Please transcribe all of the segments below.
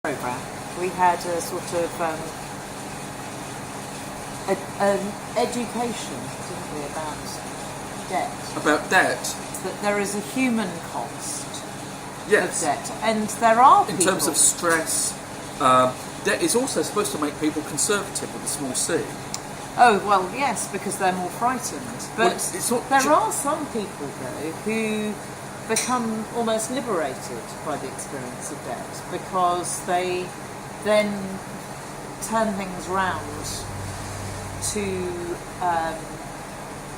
program. We had a sort of an education, didn't we, about debt. About debt? That there is a human cost yes. of debt, and there are in people... terms of stress, debt is also supposed to make people conservative with a small c. Oh, well, yes, because they're more frightened. But well, there are some people, though, who become almost liberated by the experience of debt, because they then turn things round to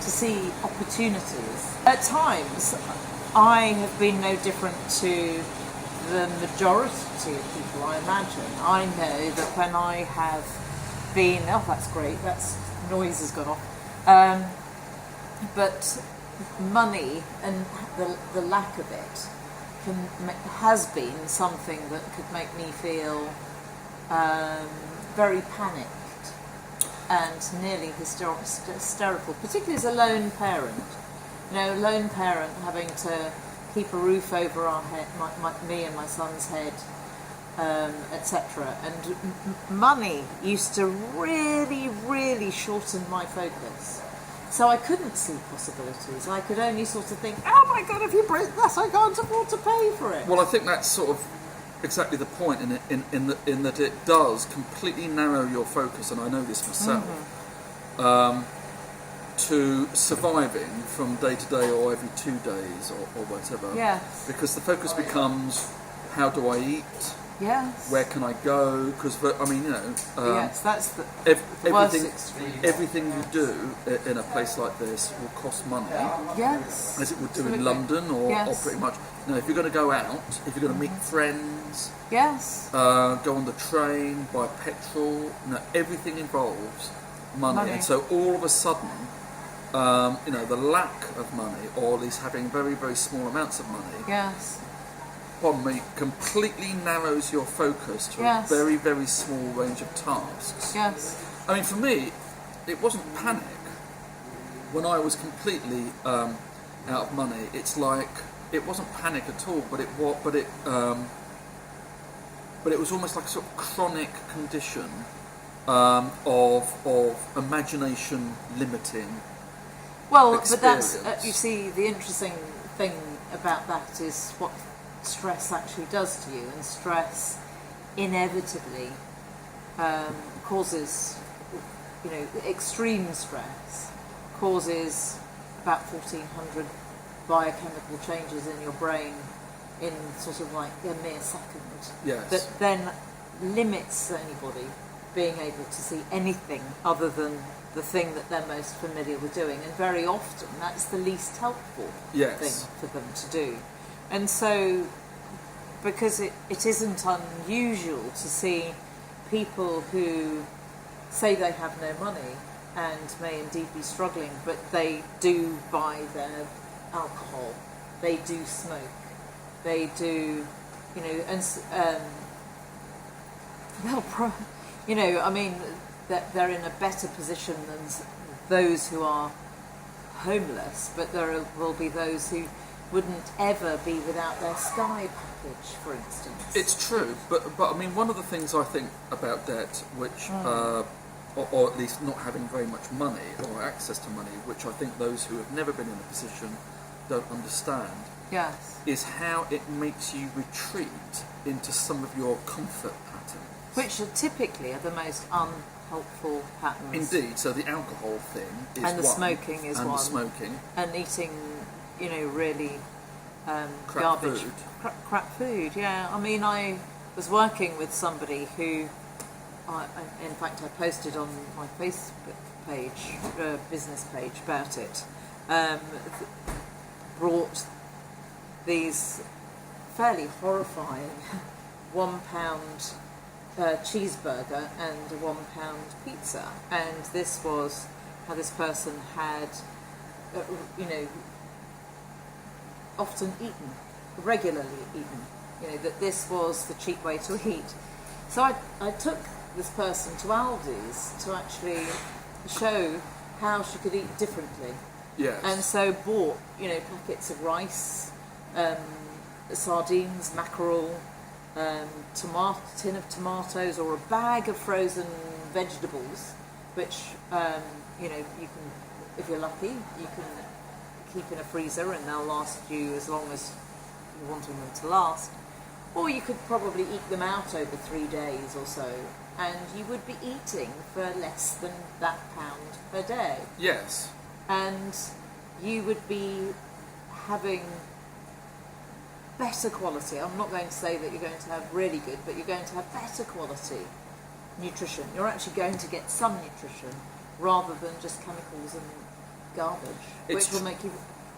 see opportunities. At times, I have been no different to the majority of people, I imagine. I know that when I have been... Oh, that's great, that's noise has gone off. But money and the lack of it has been something that could make me feel very panicked and nearly hysterical, particularly as a lone parent. You know, a lone parent having to keep a roof over our head, me and my son's head, etc. And money used to really, really shorten my focus. So I couldn't see possibilities. I could only sort of think, oh my God, if you break that, I can't afford to pay for it. Well, I think that's sort of exactly the point in that it does completely narrow your focus, and I know this myself, to surviving from day to day or every 2 days or whatever. Yes. Because the focus becomes, how do I eat? Yes. Where can I go? Because, I mean, you know... yes, that's the worst extreme. Everything you do in a place like this will cost money. Yes. As it would do in London or pretty much... You know, if you're going to go out, if you're going to meet friends... Yes. Go on the train, buy petrol... You know, everything involves money. And so all of a sudden, you know, the lack of money, or at least having very, very small amounts of money... Yes. Pardon me, completely narrows your focus to a very, very small range of tasks. Yes. I mean, for me, it wasn't panic. When I was completely out of money, it's like it wasn't panic at all, but it was almost like a sort of chronic condition of imagination limiting. Well, experience. but that's you see, the interesting thing about that is what stress actually does to you, and stress inevitably causes, you know, extreme stress causes about 1,400 biochemical changes in your brain in sort of like a mere second. Yes. That then limits anybody being able to see anything other than the thing that they're most familiar with doing, and very often that's the least helpful thing for them to do. And so, because it isn't unusual to see people who say they have no money and may indeed be struggling, but they do buy their alcohol, they do smoke, they do, you know, and you know, I mean, that they're in a better position than those who are homeless, but there will be those who wouldn't ever be without their Sky package, for instance. It's true, but I mean, one of the things I think about debt, which, or at least not having very much money or access to money, which I think those who have never been in a position don't understand, is how it makes you retreat into some of your comfort patterns. Which are typically the most unhelpful patterns. Indeed, so the alcohol thing is one. And the smoking is one. And the smoking. And eating, you know, really crap garbage. Food. Crap food, yeah. I mean, I was working with somebody who, in fact, I posted on my Facebook page, business page, about it, brought these fairly horrifying £1 cheeseburger and a £1 pizza, and this was how this person had, you know, often eaten, regularly eaten, you know, that this was the cheap way to eat. So I took this person to Aldi's to actually show how she could eat differently. Yes. And so bought, you know, packets of rice, sardines, mackerel, tin of tomatoes or a bag of frozen vegetables, which you can, if you're lucky, you can keep in a freezer and they'll last you as long as you're wanting them to last. Or you could probably eat them out over 3 days or so, and you would be eating for less than that pound per day. Yes. And you would be having better quality. I'm not going to say that you're going to have really good, but you're going to have better quality nutrition. You're actually going to get some nutrition rather than just chemicals and garbage, which will make you...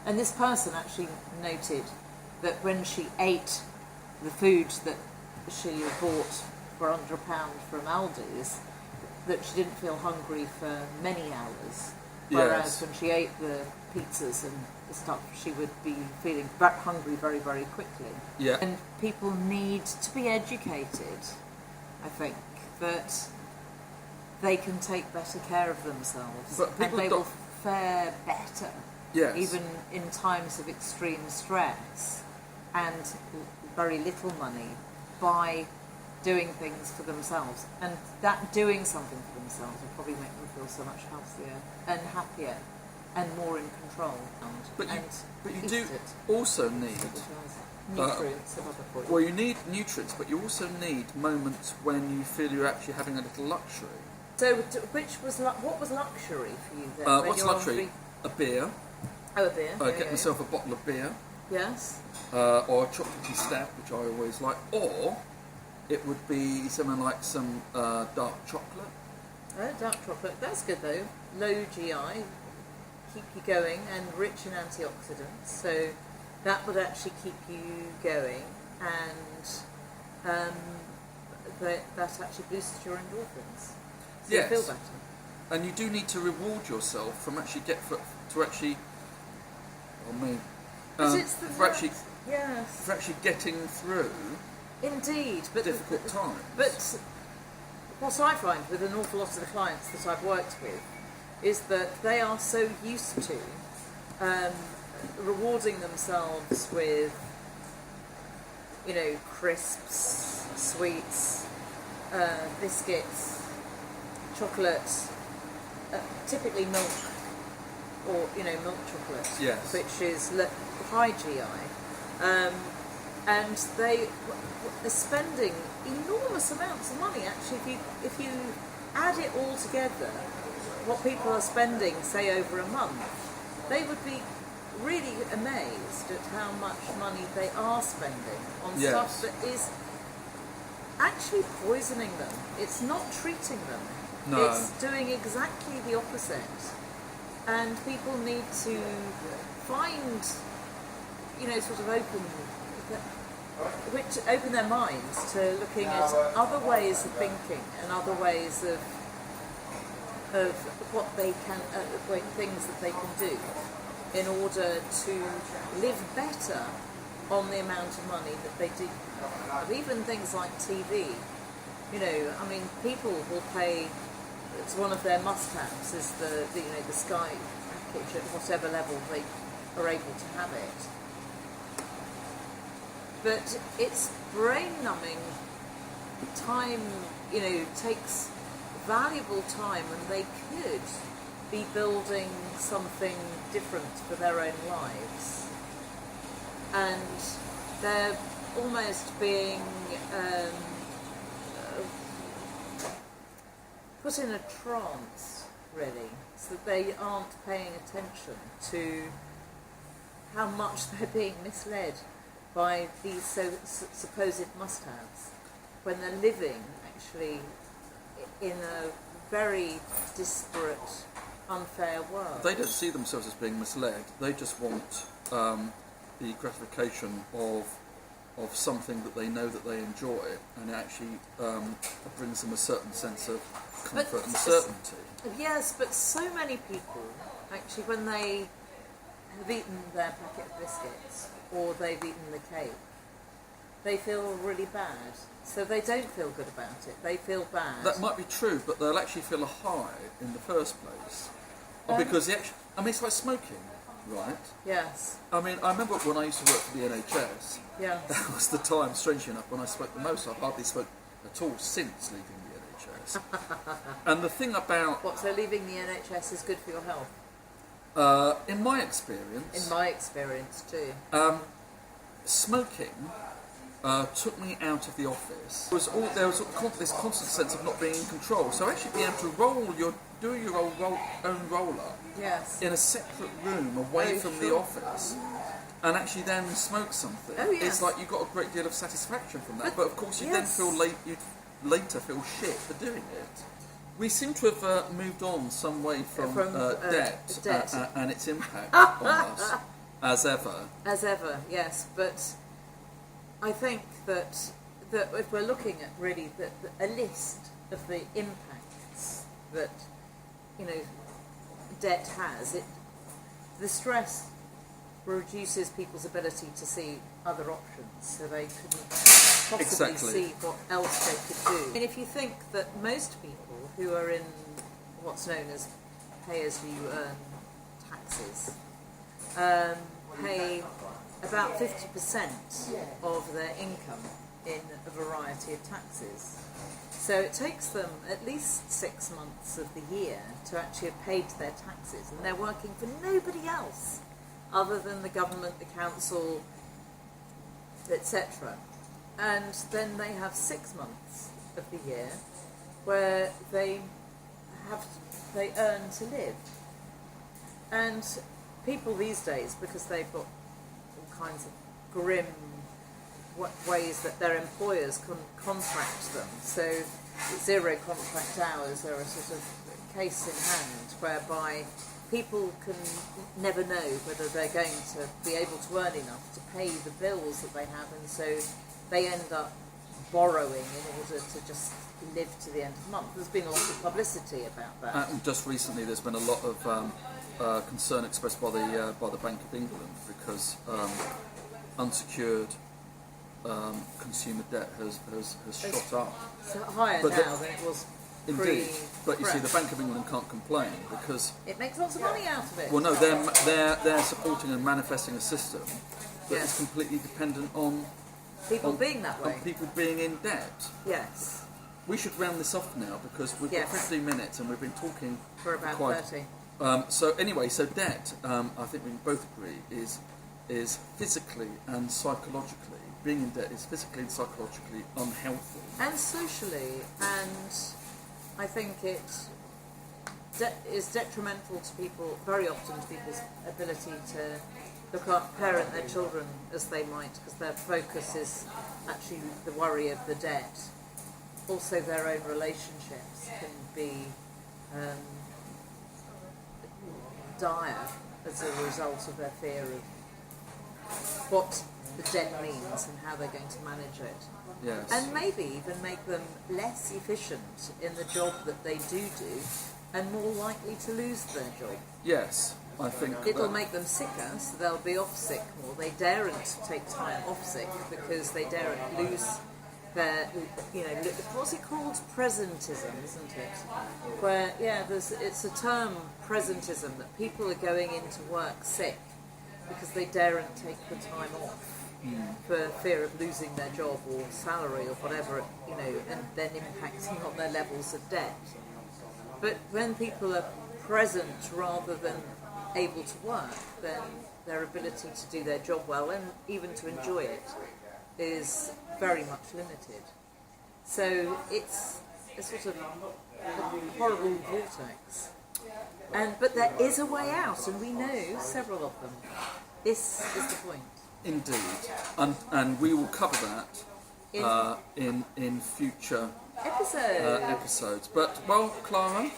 And this person actually noted that when she ate the food that she bought for under £1 from Aldi's, that she didn't feel hungry for many hours. Whereas when she ate the pizzas and the stuff, she would be feeling hungry very, very quickly. Yeah. And people need to be educated, I think, that they can take better care of themselves. And they will fare better, even in times of extreme stress and very little money, by doing things for themselves. And that doing something for themselves will probably make them feel so much healthier and happier and more in control. But you do also need nutrients and other points. Well, you need nutrients, but you also need moments when you feel you're actually having a little luxury. So, what was luxury for you then? What's luxury? A beer. Oh, a beer. Get myself a bottle of beer. Yes. Or a chocolatey stout, which I always like. Or it would be something like some dark chocolate. Oh, dark chocolate. That's good though. Low GI, keep you going, and rich in antioxidants. So that would actually keep you going, and that actually boosts your endorphins. So you feel better. And you do need to reward yourself from actually for actually getting through. Indeed, but difficult times. But what I find with an awful lot of the clients that I've worked with is that they are so used to rewarding themselves with, crisps, sweets, biscuits, chocolate, typically milk, or milk chocolate, which is high GI, and they are spending enormous amounts of money. Actually, if you add it all together, what people are spending, say over a month, they would be really amazed at how much money they are spending on stuff that is actually poisoning them. It's not treating them. No. It's doing exactly the opposite. And people need to find, sort of open their minds to looking at other ways of thinking and other ways of what they can, things that they can do in order to live better on the amount of money that they do. Even things like TV, people will pay. It's one of their must-haves is the Sky package at whatever level they are able to have it. But it's brain-numbing time. Takes valuable time, and they could be building something different for their own lives, and they're almost being put in a trance, really, so that they aren't paying attention to how much they're being misled by these supposed must-haves, when they're living actually in a very disparate, unfair world. They don't see themselves as being misled. They just want the gratification of something that they know that they enjoy, and it actually brings them a certain sense of comfort and certainty. Yes, but so many people, actually, when they have eaten their packet of biscuits or they've eaten the cake, they feel really bad. So they don't feel good about it. They feel bad. That might be true, but they'll actually feel a high in the first place. Because it's like smoking. Right. Yes. I mean, I remember when I used to work for the NHS, Yeah. that was the time, strangely enough, when I spoke the most. I've hardly spoke at all since leaving the NHS. And the thing about... What, so leaving the NHS is good for your health? in my experience... In my experience too. Smoking took me out of the office. There was this constant sense of not being in control. So actually being able to do your own roll-up Yes. in a separate room away from the office, and actually then smoke something. Oh, yes. It's like you got a great deal of satisfaction from that. But of course you then later feel shit for doing it. We seem to have moved on some way from debt. And its impact on us, as ever. As ever, yes. But I think that if we're looking at really a list of the impacts that, you know, debt has, the stress reduces people's ability to see other options, so they couldn't possibly see what else they could do. I mean, if you think that most people who are in what's known as pay-as-you-earn taxes pay about 50% of their income in a variety of taxes. So it takes them at least 6 months of the year to actually have paid their taxes, and they're working for nobody else other than the government, the council, etc. And then they have 6 months of the year where they earn to live. And people these days, because they've got all kinds of grim ways that their employers contract them, so zero contract hours are a sort of case in hand whereby people can never know whether they're going to be able to earn enough to pay the bills that they have, and so they end up borrowing in order to just live to the end of the month. There's been a lot of publicity about that. And just recently there's been a lot of concern expressed by the Bank of England because unsecured consumer debt has shot up. It's higher now than it was indeed. But you see, the Bank of England can't complain because it makes lots of money out of it. Well, no, they're supporting and manifesting a system that is completely dependent on people being that way. On people being in debt. Yes. We should round this off now because we've got 15 minutes and we've been talking for about 30. So anyway, so debt, I think we can both agree, is physically and psychologically, being in debt is physically and psychologically unhealthy. And socially, and I think it is detrimental to people, very often to people's ability to parent their children as they might, because their focus is actually the worry of the debt. Also, their own relationships can be dire as a result of their fear of what the debt means and how they're going to manage it. Yes. And maybe even make them less efficient in the job that they do and more likely to lose their job. Yes, I think it'll make them sicker, so they'll be off sick more. They daren't take time off sick because they daren't lose their, what's it called? Presentism, isn't it? Where, it's a term, presentism, that people are going into work sick because they daren't take the time off for fear of losing their job or salary or whatever, and then impacting on their levels of debt. But when people are present rather than able to work, then their ability to do their job well and even to enjoy it is very much limited. So it's a sort of horrible vortex. But there is a way out, and we know several of them. This is the point. Indeed. And we will cover that in future episodes. But, well, Clara,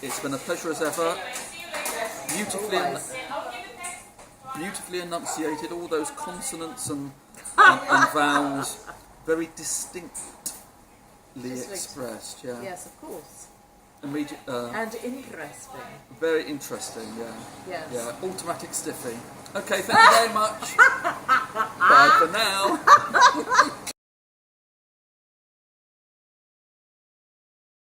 it's been a pleasure as ever. Beautifully enunciated, all those consonants and vowels, very distinctly expressed. Yeah. Yes, of course. And interesting. Very interesting. Yeah. Yes. Yeah. Automatic stiffy. Okay. Thank you very much. Bye for now.